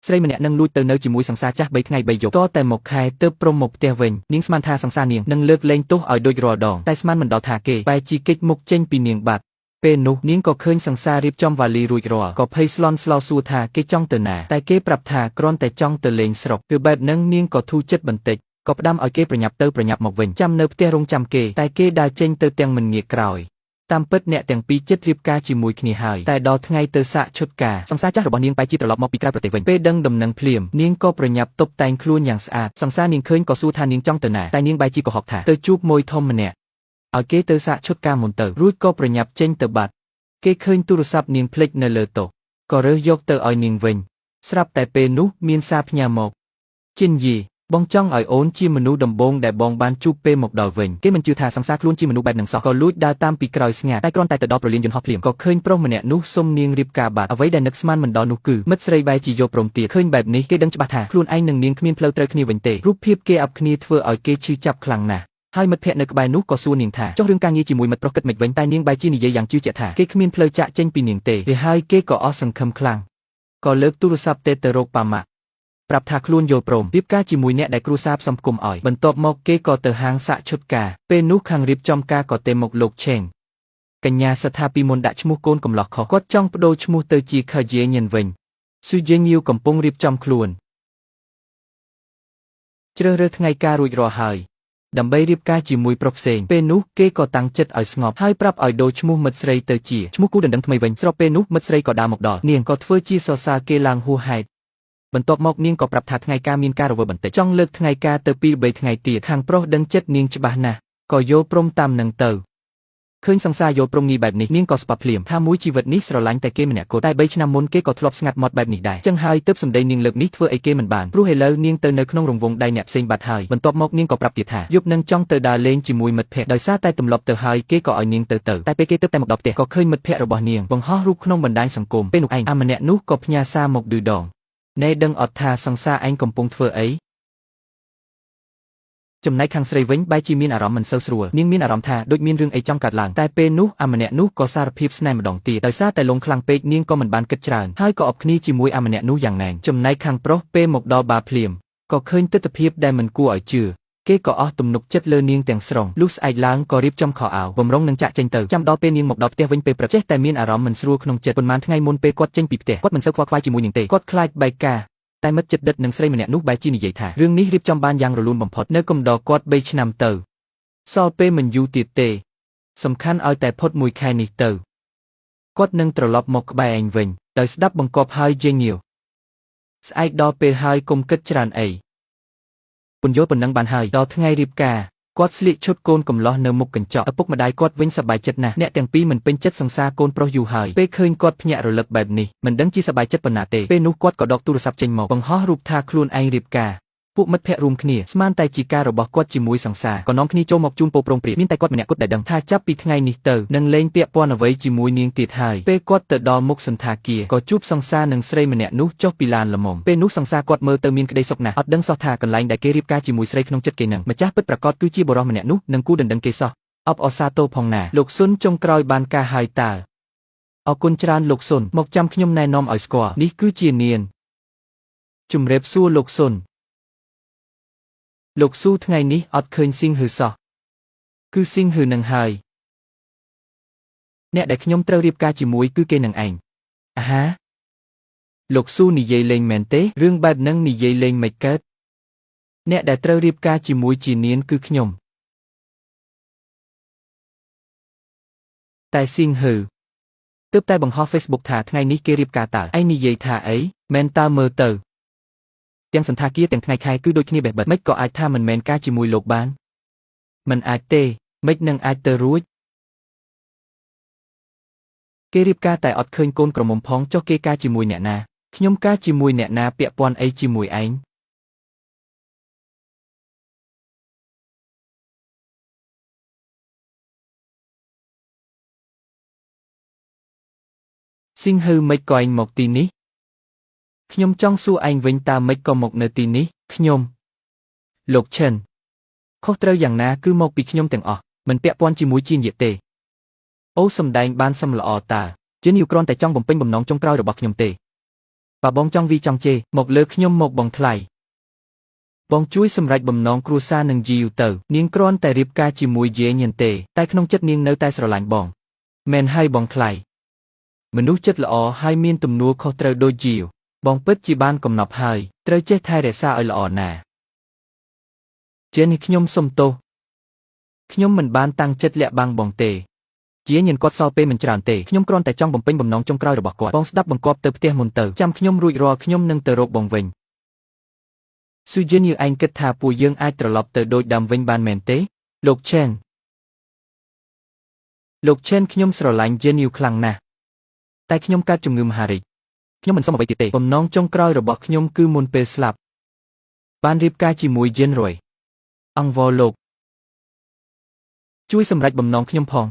ស្រីម្នាក់នឹងលួចទៅនៅជាមួយសង្សារចាស់3ថ្ងៃ3យប់ក៏តែមកខែទើបព្រមមកផ្ទះវិញនាងស្មានថាសង្សារនាងនឹងលើកលែងទោសឲ្យដូចរាល់ដងតែស្មានមិនដល់ថាគេបែរជាគេចមុខចេញពីនាងបាត់ពេលនោះនាងក៏ឃើញសង្សាររៀបចំវ៉ាលីរួចរាល់ក៏ភ័យស្លន់ស្លោសួរថាគេចង់ទៅណាតែគេប្រាប់ថាគ្រាន់តែចង់ទៅលេងស្រុកគឺបែបហ្នឹងនាងក៏ធូរចិត្តបន្តិចក៏ផ្ដាំឲ្យគេប្រញាប់ទៅប្រញាប់មកវិញចាំនៅផ្ទះរងចាំគេតែគេដើរចេញទៅទាំងមិនងាកក្រោយតាមពិតអ្នកទាំងពីរចិត្តរៀបការជាមួយគ្នាហើយតែដល់ថ្ងៃទៅសាកឈុតការសង្សារចាស់របស់នាងបែរជាត្រឡប់មកពីក្រៅប្រទេសវិញពេលដឹងដំណឹងភ្លាមនាងក៏ប្រញាប់តុបតែងខ្លួនយ៉ាងស្អាតសង្សារនាងឃើញក៏សួរថានាងចង់ទៅណាតែនាងបែរជាកុហកថាទៅជួបមួយធំម្នាក់ឲ្យគេទៅសាកឈុតការមុនទៅរួចក៏ប្រញាប់ចេញទៅបាត់គេឃើញទូរស័ព្ទនាងភ្លេចនៅលើតុក៏រើសយកទៅឲ្យនាងវិញស្រាប់តែពេលនោះមានសារផ្ញើមកជិនយីបងចង់ឲ្យអូនជាមនុស្សដំបូងដែលបងបានជួបពេលមកដល់វិញគេមិនជឿថាសង្សារខ្លួនជាមនុស្សបែបហ្នឹងសោះក៏លួចដើរតាមពីក្រោយស្ងាត់តែគ្រាន់តែទៅដល់ប្រលានយន្តហោះភ្លាមក៏ឃើញប្រុសម្នាក់នោះសុំនាងរៀបការបាត់អ្វីដែលនឹកស្មានមិនដល់នោះគឺមិត្តស្រីបែរជាយកព្រមទៀតឃើញបែបនេះគេដឹងច្បាស់ថាខ្លួនឯងនិងនាងគ្មានផ្លូវត្រូវគ្នាវិញទេរូបភាពគេអាប់គ្នាធ្វើឲ្យគេឈឺចាប់ខ្លាំងណាស់ហើយមិត្តភក្តិនៅក្បែរនោះក៏សួរនាងថាចុះរឿងការងារជាមួយមិត្តប្រុសគិតមិនវិញតែនាងបែរជានិយាយយ៉ាងជឿជាក់ថាគេគ្មានផ្លូវចាក់ចេញពីនាងទេវាហើយគេក៏អស់សង្ឃឹមខ្លាំងក៏លើកទូរស័ព្ទទៅរកប៉ាម៉ាក់ប្រាប់ថាខ្លួនយល់ព្រមរៀបការជាមួយអ្នកដែលគ្រួសារផ្សំផ្គុំឲ្យបន្ទាប់មកគេក៏ទៅហាងសាកឈុតការពេលនោះខាងរៀបចំការក៏ទេមកលោកឆេងកញ្ញាស្ថាពីមុនដាក់ឈ្មោះកូនកំឡោះខុសគាត់ចង់បដូរឈ្មោះទៅជាខយេញិនវិញស៊ូយេញៀវកំពុងរៀបចំខ្លួនជ្រើសរើសថ្ងៃការរួចរាល់ហើយដើម្បីរៀបការជាមួយប្រុសផ្សេងពេលនោះគេក៏តាំងចិត្តឲ្យស្ងប់ហើយប្រាប់ឲ្យដូរឈ្មោះមិត្តស្រីទៅជាឈ្មោះគូដណ្ដឹងថ្មីវិញស្របពេលនោះមិត្តស្រីក៏ដើរមកដល់នាងក៏ធ្វើជាសរសើរគេឡើងហួសហេតុបន្ទាប់មកនាងក៏ប្រាប់ថាថ្ងៃការមានការរវើបន្តិចចង់លើកថ្ងៃការទៅ2 3ថ្ងៃទៀតខាងប្រុសដឹងចិត្តនាងច្បាស់ណាស់ក៏យល់ព្រមតាមនឹងទៅឃើញសង្សារយល់ព្រមងាយបែបនេះនាងក៏ស្បត់ភ្លាមថាមួយជីវិតនេះស្រឡាញ់តែគេម្នាក់គត់តែ3ឆ្នាំមុនគេក៏ធ្លាប់ស្ងាត់មាត់បែបនេះដែរចឹងហើយទើបសម្ដីនាងលើកនេះធ្វើអីគេមិនបានព្រោះឥឡូវនាងទៅនៅក្នុងរង្វង់ដៃអ្នកផ្សេងបាត់ហើយបន្ទាប់មកនាងក៏ប្រាប់ទៀតថាយប់នឹងចង់ទៅដើរលេងជាមួយមិត្តភក្តិដោយសារតែទម្លាប់ទៅហើយគេក៏ឲ្យនាងទៅតែពេលគេទើបតែមកដល់ផ្ទះក៏ឃើញមិត្តភក្តិរបស់នាងបង្ហោះរូបក្នុងបណ្ដាញសង្គមពេលនោះឯងអាម្នាក់នោះក៏ផ្ញើសារមកឌឺដងណែដឹងអត់ថាសង្សារឯងកំពុងធ្វើអីចំណែកខាងស្រីវិញបែរជាមានអារម្មណ៍មិនសូវស្រួលនាងមានអារម្មណ៍ថាដូចមានរឿងអីចង់កើតឡើងតែពេលនោះអាម្នាក់នោះក៏សារភាពស្នេហ៍ម្ដងទៀតដោយសារតែលងខ្លាំងពេកនាងក៏មិនបានគិតច្រើនហើយក៏អបគ្នាជាមួយអាម្នាក់នោះយ៉ាងណែនចំណែកខាងប្រុសពេលមកដល់បារភ្លាមក៏ឃើញទិដ្ឋភាពដែលមិនគួរឲ្យជឿគេក៏អស់ទំនុកចិត្តលើនាងទាំងស្រុងលុះស្អែកឡើងក៏រៀបចំខោអាវបំរុងនឹងចាក់ចេញទៅចាំដល់ពេលនាងមកដល់ផ្ទះវិញពេលព្រឹកចេះតែមានអារម្មណ៍មិនស្រួលក្នុងចិត្តប៉ុន្មានថ្ងៃមុនពេលគាត់ចេញពីផ្ទះគាត់មិនសូវខ្វល់ខ្វាយជាមួយនាងទេគាត់ខ្លាចបែកការតែមិត្តជិតដិតនឹងស្រីម្នាក់នោះបែរជានិយាយថារឿងនេះរៀបចំបានយ៉ាងរលូនបំផុតនៅកំដរគាត់3ឆ្នាំទៅសល់ពេលមិនយូរទៀតទេសំខាន់ឲ្យតែផុត1ខែនេះទៅគាត់នឹងត្រឡប់មកក្បែរឯងវិញដោយស្ដាប់បង្គាប់ហើយយេញៀវស្អែកដល់ពេលហើយកុំគិតច្រើនអីពន្យល់ប៉ុណ្ណឹងបានហើយដល់ថ្ងៃរៀបការគាត់ស្លៀកឈុតកូនកំលោះនៅមុខកញ្ចក់ឪពុកម្ដាយគាត់វិញសប្បាយចិត្តណាស់អ្នកទាំងពីរមិនពេញចិត្តសង្សារកូនប្រុសយូរហើយពេលឃើញគាត់ភ្ញាក់រលឹកបែបនេះមិនដឹងជាសប្បាយចិត្តប៉ុណ្ណាទេពេលនោះគាត់ក៏ដកទូរស័ព្ទចេញមកបង្ហោះរូបថាខ្លួនឯងរៀបការពួកមិត្តភក្តិរួមគ្នាស្មានតែជាការរបស់គាត់ជាមួយសង្សារក៏នាំគ្នាចូលមកជូនពរព្រមព្រៀងមានតែគាត់ម្នាក់គត់ដែលដឹងថាចាប់ពីថ្ងៃនេះទៅនឹងលែងពាក់ព័ន្ធអ្វីជាមួយនាងទៀតហើយពេលគាត់ទៅដល់មុខសន្តាគារក៏ជួបសង្សារនឹងស្រីម្នាក់នោះចុះពីឡានល្មមពេលនោះសង្សារគាត់មើលទៅមានក្តីសុខណាស់អត់ដឹងសោះថាកន្លែងដែលគេរៀបការជាមួយស្រីក្នុងចិត្តគេនឹងម្ចាស់ពិតប្រាកដគឺជាបុរសម្នាក់នោះនឹងគូដណ្ដឹងគេសោះអបអរសាទរផងណាលោកស៊ុនចុងក្រោយបានការហើយតើអរគុណច្រើនលោកស៊ុនមកចាំខ្ញុំណែនាំឲ្យស្គាល់នេះគឺជានាងជំរាបសួរលោកស៊ុនលោកស៊ូថ្ងៃនេះអត់ឃើញស៊ីងហឺសោះគឺស៊ីងហឺនឹងហើយអ្នកដែលខ្ញុំត្រូវរៀបការជាមួយគឺគេនឹងឯងអាហាលោកស៊ូនិយាយលេងមែនទេរឿងបែបហ្នឹងនិយាយលេងមិនកើតអ្នកដែលត្រូវរៀបការជាមួយជានាងគឺខ្ញុំតែស៊ីងហឺទើបតែបង្ហោះ Facebook ថាថ្ងៃនេះគេរៀបការតើឯងនិយាយថាអីមែនតើមើលទៅទាំងសន្តាគារទាំងថ្ងៃខែគឺដូចគ្នាបេះបិទមិនក៏អាចថាមិនមែនការជាមួយលោកបានមិនអាចទេមិននឹងអាចទៅរួចគេរៀបការតែអត់ឃើញកូនក្រមុំផងចុះគេការជាមួយអ្នកណាខ្ញុំការជាមួយអ្នកណាពាក់ព័ន្ធអីជាមួយឯងស៊ីងហឺមិនក៏ឯងមកទីនេះខ្ញុំចង់សួរឯងវិញតើមិនក៏មកនៅទីនេះខ្ញុំលោកឈិនខុសត្រូវយ៉ាងណាគឺមកពីខ្ញុំទាំងអស់មិនពាក់ព័ន្ធជាមួយជាញាតិទេអូសម្ដែងបានសមល្អតើជានីវគ្រាន់តែចង់បំពេញបំណងចុងក្រោយរបស់ខ្ញុំទេ បើបងចង់វីចង់ជេរមកលើខ្ញុំមកបងថ្លៃបងជួយសម្រេចបំណងគ្រួសារនឹងយីវទៅនាងគ្រាន់តែរៀបការជាមួយយាយញៀនទេតែក្នុងចិត្តនាងនៅតែស្រឡាញ់បងមែនហើយបងថ្លៃមនុស្សចិត្តល្អហើយមានទំនួលខុសត្រូវដូចយីវបងពិតជាបានកំណប់ហើយត្រូវចេះថែរក្សាឲ្យល្អណាស់ជានេះខ្ញុំសុំទោសខ្ញុំមិនបានតាំងចិត្តលាក់បាំងបងទេជាញៀនគាត់សល់ពេលមិនច្រើនទេខ្ញុំគ្រាន់តែចង់បំពេញបំណងចុងក្រោយរបស់គាត់បងស្ដាប់បង្គាប់ទៅផ្ទះមុនទៅចាំខ្ញុំរួចរាល់ខ្ញុំនឹងទៅរកបងវិញស៊ូយិនយឺឯងគិតថាពួកយើងអាចត្រឡប់ទៅដូចដើមវិញបានមែនទេលោកឆេនខ្ញុំស្រឡាញ់យិនយឺខ្លាំងណាស់តែខ្ញុំកើតជំងឺមហារីកខ្ញុំមិនសុំអ្វីទៀតទេបំណងចុងក្រោយរបស់ខ្ញុំគឺមុនពេលស្លាប់បានរៀបការជាមួយយិនរុយអង្វរលោកជួយសម្រេចបំណងខ្ញុំផង